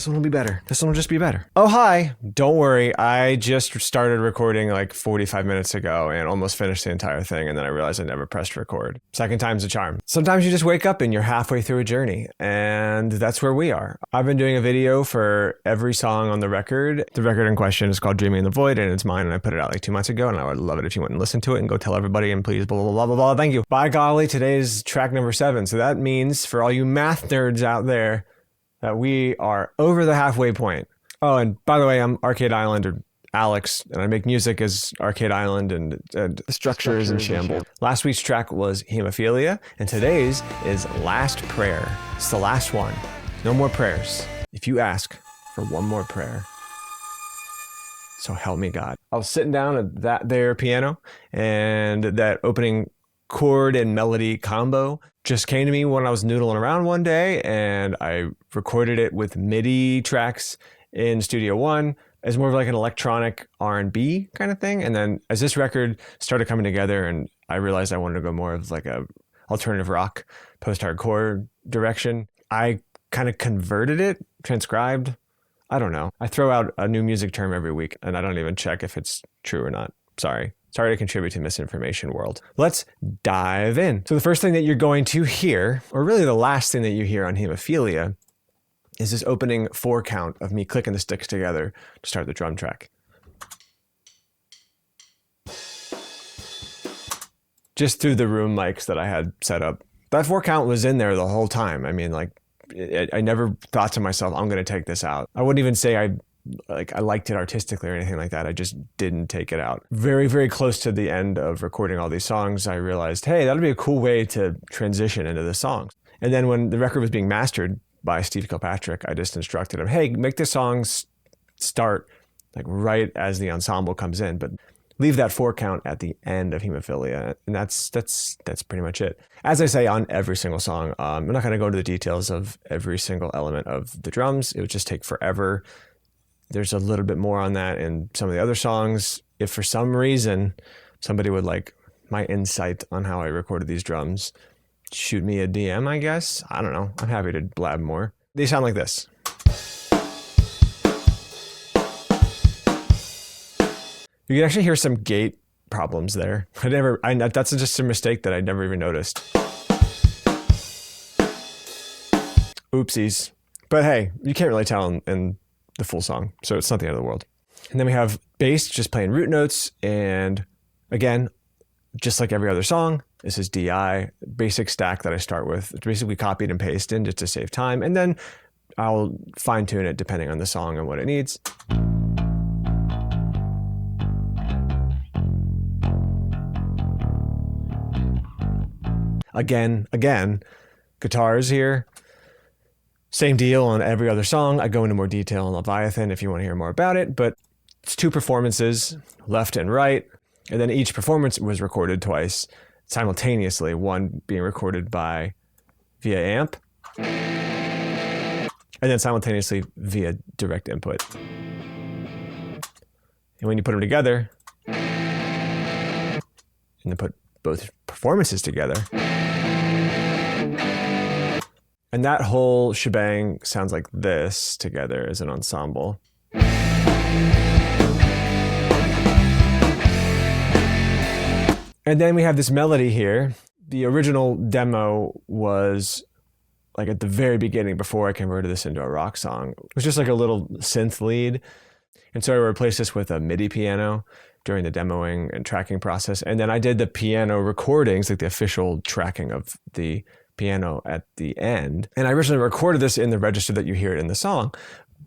This one will be better. This one will just be better. Oh, hi. Don't worry. I just started recording like 45 minutes ago and almost finished the entire thing. And then I realized I never pressed record. Second time's a charm. Sometimes you just wake up and you're halfway through a journey. And that's where we are. I've been doing a video for every song on the record. The record in question is called Dreaming in the Void, and it's mine. And I put it out like 2 months ago. And I would love it if you went and listened to it and go tell everybody and please blah, blah, blah, blah, blah. Thank you. By golly, today's track number 7. So that means for all you math nerds out there, that we are over the halfway point. Oh, and by the way, I'm Arcade Island, or Alex, and I make music as Arcade Island, and the structure is in shambles. Last week's track was Hemophilia, and today's is Last Prayer. It's the last one. No more prayers. If you ask for one more prayer, so help me God. I was sitting down at that there piano, and that opening chord and melody combo just came to me when I was noodling around one day, and I recorded it with MIDI tracks in Studio One as more of like an electronic R&B kind of thing. And then as this record started coming together and I realized I wanted to go more of like a alternative rock, post-hardcore direction, I kind of converted it, transcribed. I don't know. I throw out a new music term every week and I don't even check if it's true or not. Sorry to contribute to misinformation world. Let's dive in. So the first thing that you're going to hear, or really the last thing that you hear on Hemophilia, is this opening 4 count of me clicking the sticks together to start the drum track. Just through the room mics that I had set up. That 4 count was in there the whole time. I mean, like, I never thought to myself, I'm going to take this out. I wouldn't even say I liked it artistically or anything like that. I just didn't take it out. Very, very close to the end of recording all these songs, I realized, hey, that'd be a cool way to transition into the songs. And then when the record was being mastered by Steve Kilpatrick, I just instructed him, hey, make the songs start like right as the ensemble comes in, but leave that 4 count at the end of Hemophilia. And that's pretty much it. As I say on every single song, I'm not going to go into the details of every single element of the drums. It would just take forever. There's a little bit more on that in some of the other songs. If for some reason somebody would like my insight on how I recorded these drums, shoot me a DM, I guess. I don't know. I'm happy to blab more. They sound like this. You can actually hear some gate problems there. That's just a mistake that I never even noticed. Oopsies. But hey, you can't really tell in the full song, so it's not the end of the world. And then we have bass just playing root notes, and again, just like every other song, this is DI, basic stack that I start with. It's basically copied and pasted in just to save time, and then I'll fine tune it depending on the song and what it needs. Again, guitars here. Same deal on every other song. I go into more detail on Leviathan if you want to hear more about it, but it's 2 performances, left and right, and then each performance was recorded twice simultaneously, one being recorded via amp, and then simultaneously via direct input. And when you put them together, and then put both performances together, and that whole shebang sounds like this together as an ensemble. And then we have this melody here. The original demo was like at the very beginning before I converted this into a rock song. It was just like a little synth lead. And so I replaced this with a MIDI piano during the demoing and tracking process. And then I did the piano recordings, like the official tracking of the piano at the end. And I originally recorded this in the register that you hear it in the song,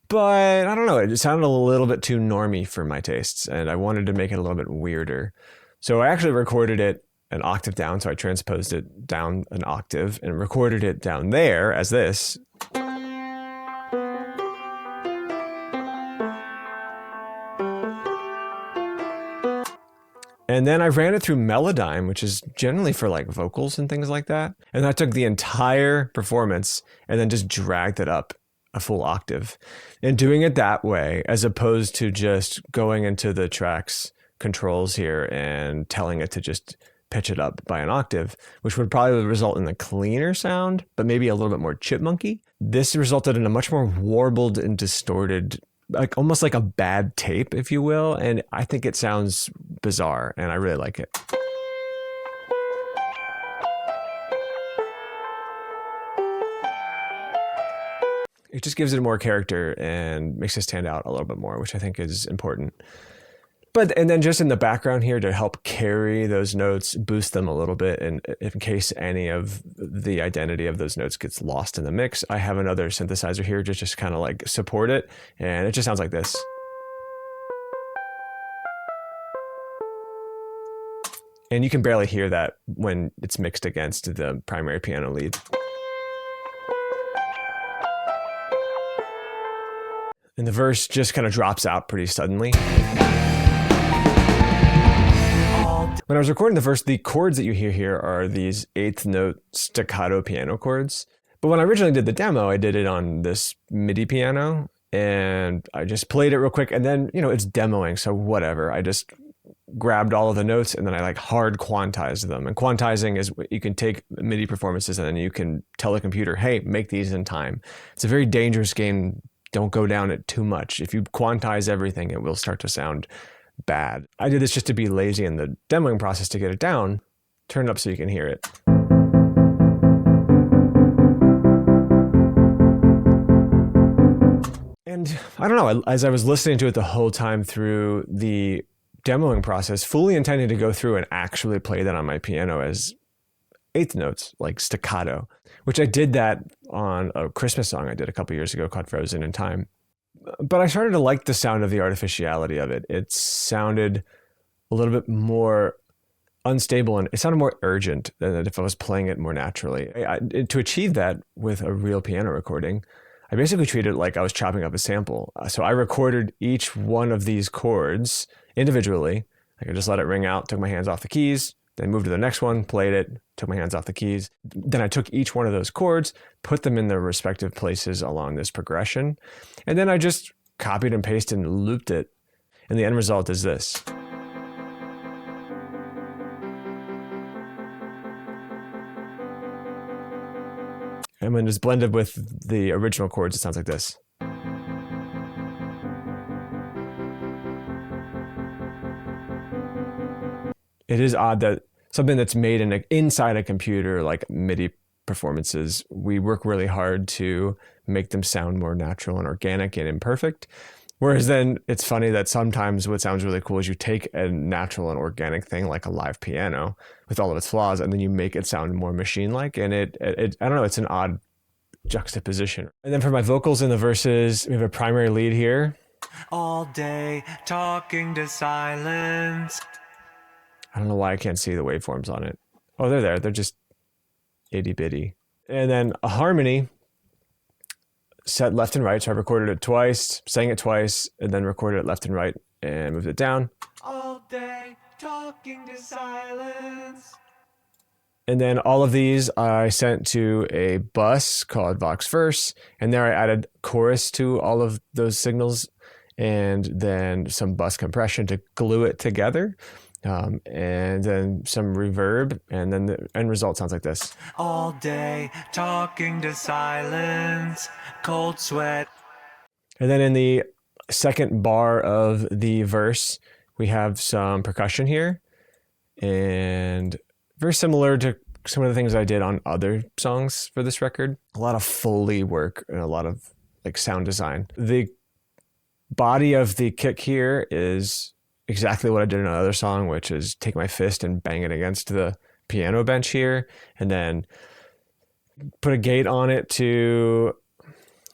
but I don't know, it just sounded a little bit too normie for my tastes, and I wanted to make it a little bit weirder. So I actually recorded it an octave down, so I transposed it down an octave and recorded it down there as this. And then I ran it through Melodyne, which is generally for like vocals and things like that. And I took the entire performance and then just dragged it up a full octave. And doing it that way, as opposed to just going into the tracks controls here and telling it to just pitch it up by an octave, which would probably result in a cleaner sound, but maybe a little bit more chipmunky. This resulted in a much more warbled and distorted, like almost like a bad tape, if you will. And I think it sounds bizarre, and I really like it. It just gives it more character and makes it stand out a little bit more, which I think is important. And then just in the background here to help carry those notes, boost them a little bit, and in case any of the identity of those notes gets lost in the mix, I have another synthesizer here to just kind of like support it, and it just sounds like this. And you can barely hear that when it's mixed against the primary piano lead. And the verse just kind of drops out pretty suddenly. When I was recording the verse, the chords that you hear here are these eighth note staccato piano chords. But when I originally did the demo, I did it on this MIDI piano, and I just played it real quick. And then, it's demoing, so whatever. I just grabbed all of the notes and then I like hard quantized them. And quantizing is you can take MIDI performances and then you can tell the computer, hey, make these in time. It's a very dangerous game. Don't go down it too much. If you quantize everything, it will start to sound bad. I did this just to be lazy in the demoing process to get it down. Turn it up so you can hear it. And I don't know, as I was listening to it the whole time through the demoing process, fully intending to go through and actually play that on my piano as eighth notes, like staccato, which I did that on a Christmas song I did a couple years ago called Frozen in Time. But I started to like the sound of the artificiality of it. It sounded a little bit more unstable and it sounded more urgent than if I was playing it more naturally. To achieve that with a real piano recording, I basically treated it like I was chopping up a sample. So I recorded each one of these chords individually. I could just let it ring out, took my hands off the keys, then moved to the next one, played it, took my hands off the keys. Then I took each one of those chords, put them in their respective places along this progression, and then I just copied and pasted and looped it. And the end result is this. And when it's blended with the original chords, it sounds like this. It is odd that something that's made inside a computer, like MIDI performances, we work really hard to make them sound more natural and organic and imperfect. Whereas then it's funny that sometimes what sounds really cool is you take a natural and organic thing like a live piano with all of its flaws, and then you make it sound more machine-like. And it I don't know, it's an odd juxtaposition. And then for my vocals in the verses, we have a primary lead here. All day talking to silence. I don't know why I can't see the waveforms on it. Oh, they're there. They're just itty bitty. And then a harmony set left and right. So I recorded it twice, sang it twice, and then recorded it left and right and moved it down. All day talking to silence. And then all of these I sent to a bus called Vox Verse, and there I added chorus to all of those signals and then some bus compression to glue it together. And then some reverb, and then the end result sounds like this. All day talking to silence, cold sweat. And then in the second bar of the verse, we have some percussion here, and very similar to some of the things I did on other songs for this record. A lot of Foley work and a lot of like sound design. The body of the kick here is exactly what I did in another song, which is take my fist and bang it against the piano bench here, and then put a gate on it to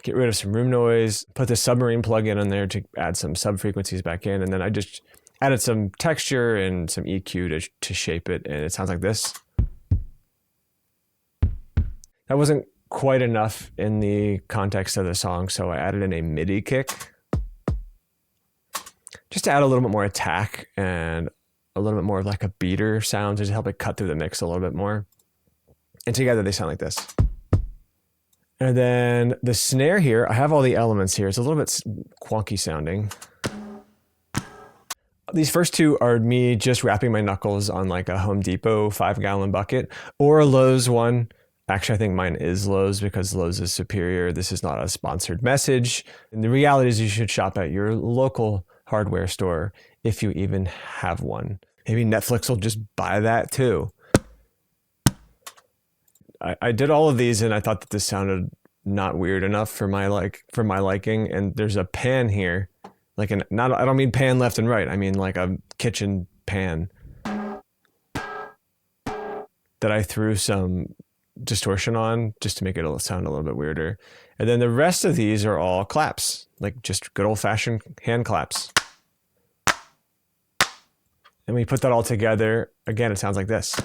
get rid of some room noise, put the submarine plugin in there to add some sub frequencies back in, and then I just added some texture and some EQ to shape it, and it sounds like this. That wasn't quite enough in the context of the song, so I added in a MIDI kick, just to add a little bit more attack and a little bit more of like a beater sound to help it cut through the mix a little bit more. And together they sound like this. And then the snare here, I have all the elements here. It's a little bit wonky sounding. These first two are me just wrapping my knuckles on like a Home Depot 5-gallon bucket or a Lowe's one. Actually, I think mine is Lowe's because Lowe's is superior. This is not a sponsored message. And the reality is you should shop at your local hardware store if you even have one. Maybe Netflix will just buy that too. I did all of these and I thought that this sounded not weird enough for my liking. And there's a pan here, I don't mean pan left and right. I mean like a kitchen pan that I threw some distortion on just to make it sound a little bit weirder. And then the rest of these are all claps, like just good old fashioned hand claps. And we put that all together. Again, it sounds like this.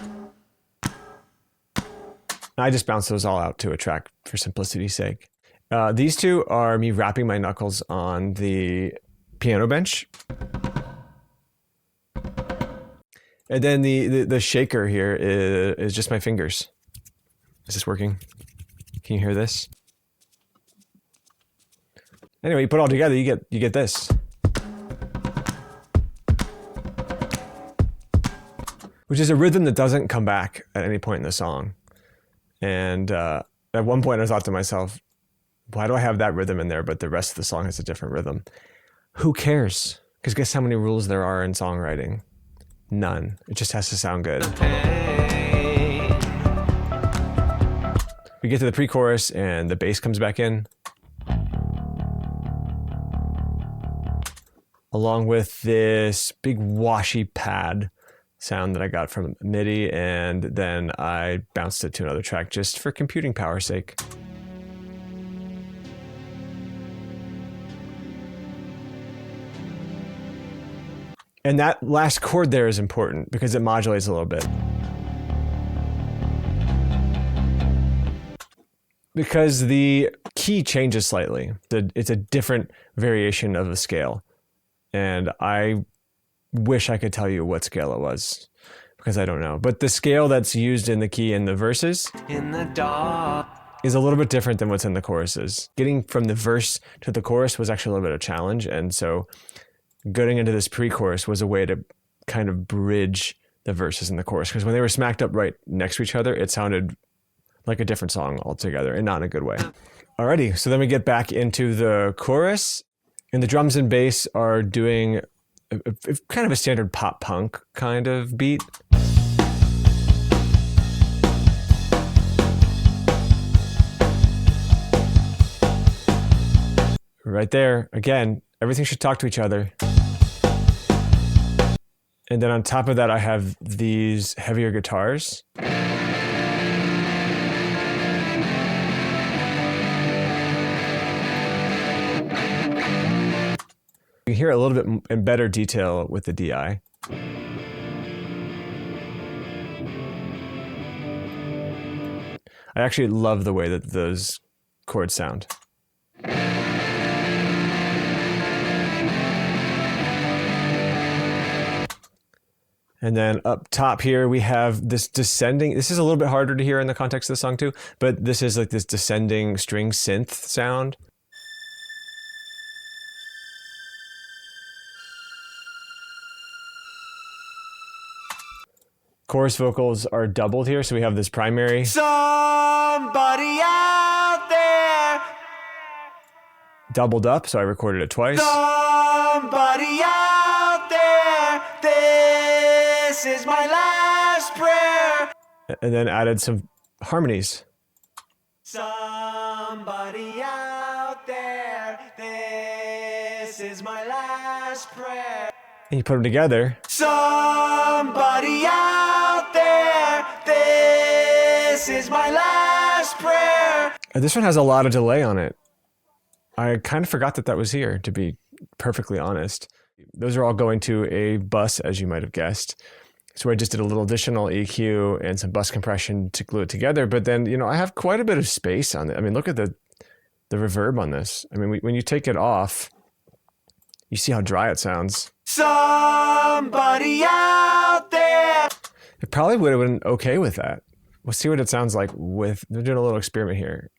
I just bounced those all out to a track for simplicity's sake. These two are me wrapping my knuckles on the piano bench. And then the shaker here is just my fingers. Is this working? Can you hear this? Anyway, you put it all together, you get this. Which is a rhythm that doesn't come back at any point in the song. And at one point I thought to myself, why do I have that rhythm in there, but the rest of the song has a different rhythm? Who cares? Because guess how many rules there are in songwriting? None. It just has to sound good. We get to the pre-chorus and the bass comes back in. Along with this big washy pad sound that I got from MIDI, and then I bounced it to another track just for computing power's sake. And that last chord there is important because it modulates a little bit. Because the key changes slightly. It's a different variation of the scale. And I wish I could tell you what scale it was, because I don't know. But the scale that's used in the key in the verses In the dark. is a little bit different than what's in the choruses. Getting from the verse to the chorus was actually a little bit of a challenge. And so getting into this pre-chorus was a way to kind of bridge the verses and the chorus. Because when they were smacked up right next to each other, it sounded like a different song altogether, and not in a good way. Alrighty, so then we get back into the chorus, and the drums and bass are doing kind of a standard pop punk kind of beat. Right there, again, everything should talk to each other. And then on top of that, I have these heavier guitars. You hear it a little bit in better detail with the DI. I actually love the way that those chords sound. And then up top here, we have this descending. This is a little bit harder to hear in the context of the song too, but this is like this descending string synth sound. Chorus vocals are doubled here, so we have this primary. Somebody out there. Doubled up, so I recorded it twice. Somebody out there. This is my last prayer. And then added some harmonies. Somebody out there. This is my last prayer. And you put them together. Somebody out there. This is my last prayer. And this one has a lot of delay on it. I kind of forgot that that was here, to be perfectly honest. Those are all going to a bus, as you might have guessed. So I just did a little additional EQ and some bus compression to glue it together. But then, you know, I have quite a bit of space on it. I mean, look at the reverb on this. I mean, when you take it off, you see how dry it sounds. Somebody out there. It probably would have been okay with that. Let's see what it sounds like with, we're doing a little experiment here.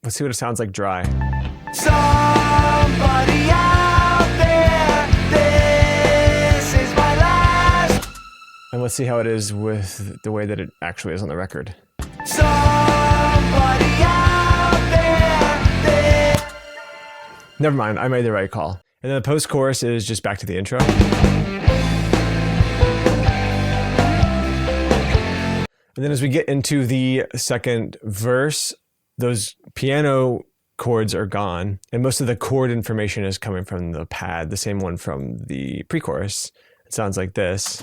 Let's see what it sounds like dry. Somebody out there. This is my let's see how it is with the way that it actually is on the record. Somebody out there. Never mind, I made the right call. And then the post-chorus is just back to the intro. And then as we get into the second verse, those piano chords are gone, and most of the chord information is coming from the pad, the same one from the pre-chorus. It sounds like this.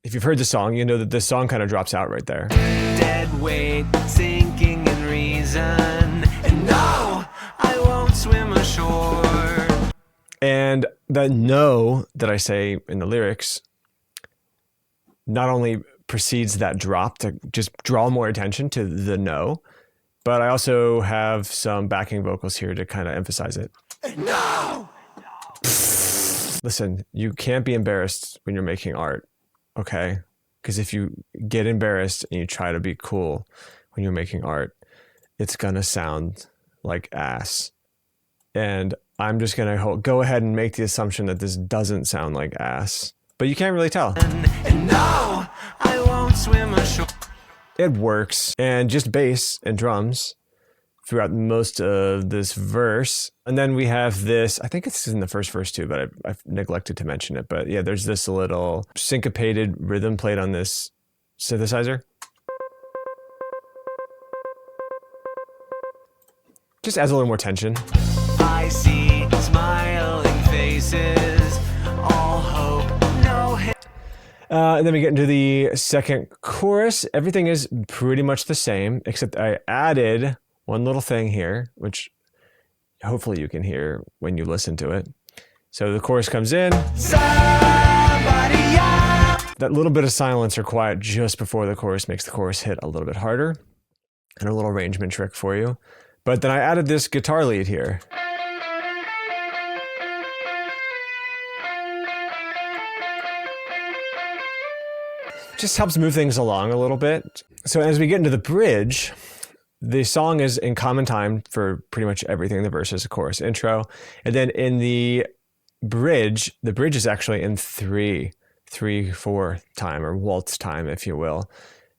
If you've heard the song, you know that this song kind of drops out right there. Dead weight, sinking in reason. And no, I won't swim ashore. And that no that I say in the lyrics not only precedes that drop to just draw more attention to the no, but I also have some backing vocals here to kind of emphasize it. No! Listen, you can't be embarrassed when you're making art, okay? Because if you get embarrassed and you try to be cool when you're making art, it's gonna sound like ass. And I'm just gonna go ahead and make the assumption that this doesn't sound like ass, but you can't really tell. And no, I won't swim ashore. It works, and just bass and drums throughout most of this verse. And then we have this, I think it's in the first verse too, but I've neglected to mention it. But yeah, there's this little syncopated rhythm played on this synthesizer. Just adds a little more tension. I see smiling faces, all hope, no hate. And then we get into the second chorus. Everything is pretty much the same, except I added one little thing here, which hopefully you can hear when you listen to it. So the chorus comes in. Somebody out. That little bit of silence or quiet just before the chorus makes the chorus hit a little bit harder, and a little arrangement trick for you. But then I added this guitar lead here. Just helps move things along a little bit. So as we get into the bridge, the song is in common time for pretty much everything. The verse is, of course, intro. And then in the bridge is actually in 3/4 time, or waltz time, if you will.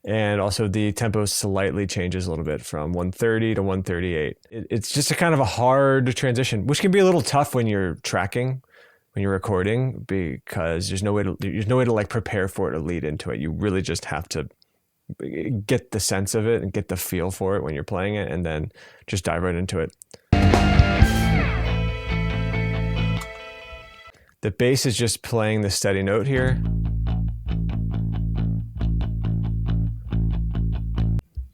And also the tempo slightly changes a little bit from 130 to 138. It's just a kind of a hard transition, which can be a little tough when you're tracking, when you're recording, because there's no way to like prepare for it or lead into it. You really just have to get the sense of it and get the feel for it when you're playing it, and then just dive right into it. The bass is just playing the steady note here.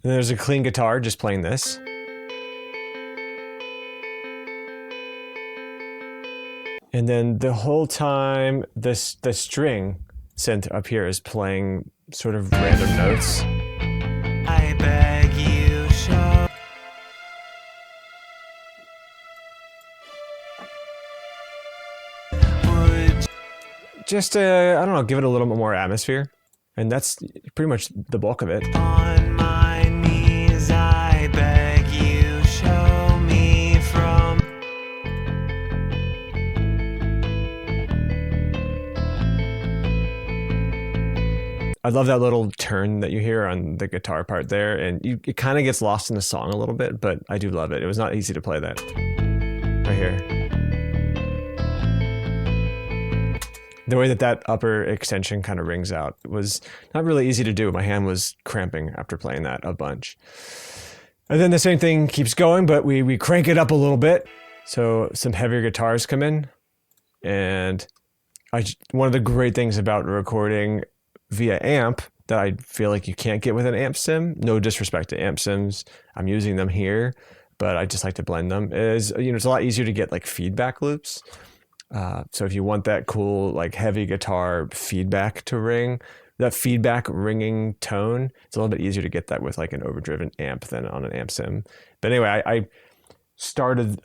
And there's a clean guitar just playing this. And then the whole time, the string synth up here is playing sort of random notes. I beg you, show. Would Just, I don't know, give it a little bit more atmosphere. And that's pretty much the bulk of it. on my knees, I beg you, show me from. I love that little turn that you hear on the guitar part there, and it kind of gets lost in the song a little bit, but I do love it. It was not easy to play that. Right here. The way that upper extension kind of rings out was not really easy to do. My hand was cramping after playing that a bunch. And then the same thing keeps going, but we crank it up a little bit. So some heavier guitars come in, and one of the great things about recording via amp that I feel like you can't get with an amp sim, no disrespect to amp sims, I'm using them here, but I just like to blend them, is, it's a lot easier to get like feedback loops. So if you want that cool, like heavy guitar feedback to ring, that feedback ringing tone, it's a little bit easier to get that with like an overdriven amp than on an amp sim. But anyway, I started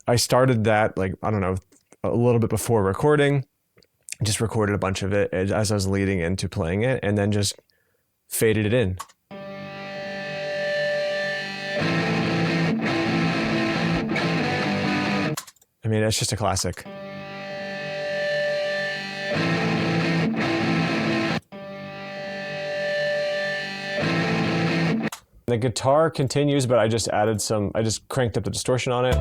that, like, I don't know, a little bit before recording. Just recorded a bunch of it as I was leading into playing it, and then just faded it in. I mean, it's just a classic. The guitar continues, but I just cranked up the distortion on it.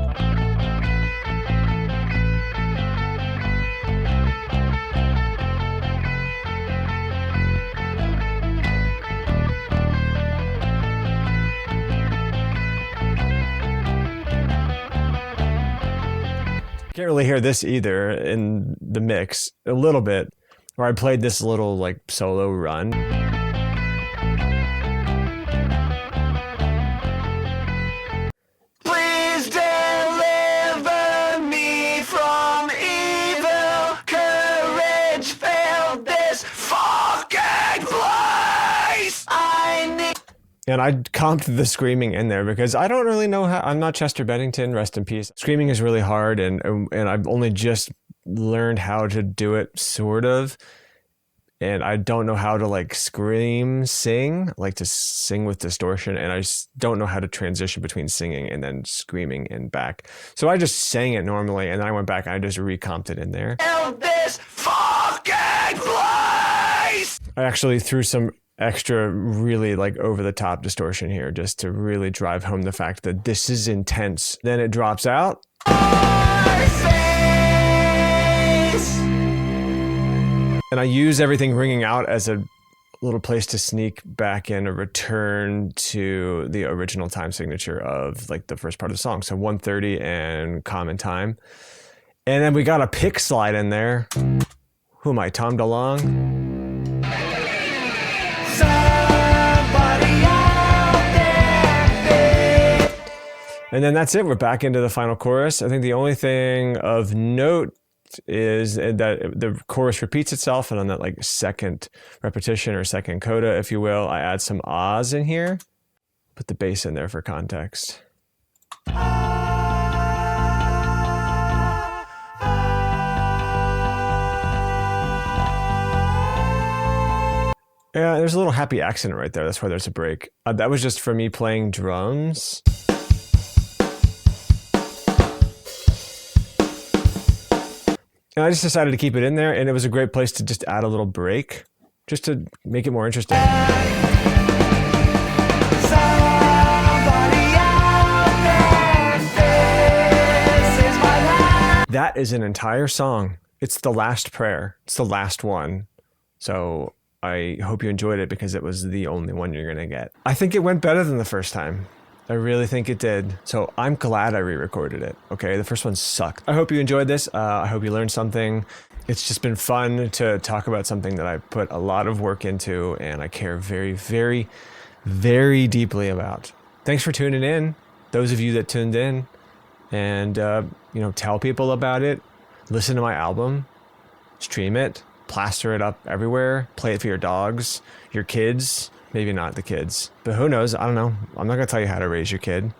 Can't really hear this either in the mix, a little bit, where I played this little like solo run. Please deliver me from evil. Courage failed this fucking place. I need. And I comped the screaming in there because I don't really know how. I'm not Chester Bennington, rest in peace. Screaming is really hard, and I've only just learned how to do it, sort of. And I don't know how to like sing, like to sing with distortion, and I just don't know how to transition between singing and then screaming and back. So I just sang it normally, and then I went back and I just recomped it in there. This fucking place. I actually threw some extra really like over the top distortion here just to really drive home the fact that this is intense. Then it drops out. And I use everything ringing out as a little place to sneak back in a return to the original time signature of like the first part of the song. So 1:30 and common time. And then we got a pick slide in there. Who am I, Tom DeLonge? And then that's it. We're back into the final chorus. I think the only thing of note is that the chorus repeats itself, and on that like second repetition or second coda, if you will, I add some ahs in here. Put the bass in there for context. Yeah, there's a little happy accident right there. That's why there's a break. That was just for me playing drums. And I just decided to keep it in there, and it was a great place to just add a little break, just to make it more interesting. That is an entire song. It's the last prayer. It's the last one. So I hope you enjoyed it because it was the only one you're going to get. I think it went better than the first time. I really think it did. So I'm glad I re-recorded it. Okay, the first one sucked. I hope you enjoyed this. I hope you learned something. It's just been fun to talk about something that I put a lot of work into and I care very, very, very deeply about. Thanks for tuning in. Those of you that tuned in, and tell people about it. Listen to my album. Stream it. Plaster it up everywhere. Play it for your dogs, your kids. Maybe not the kids, but who knows? I don't know. I'm not going to tell you how to raise your kid.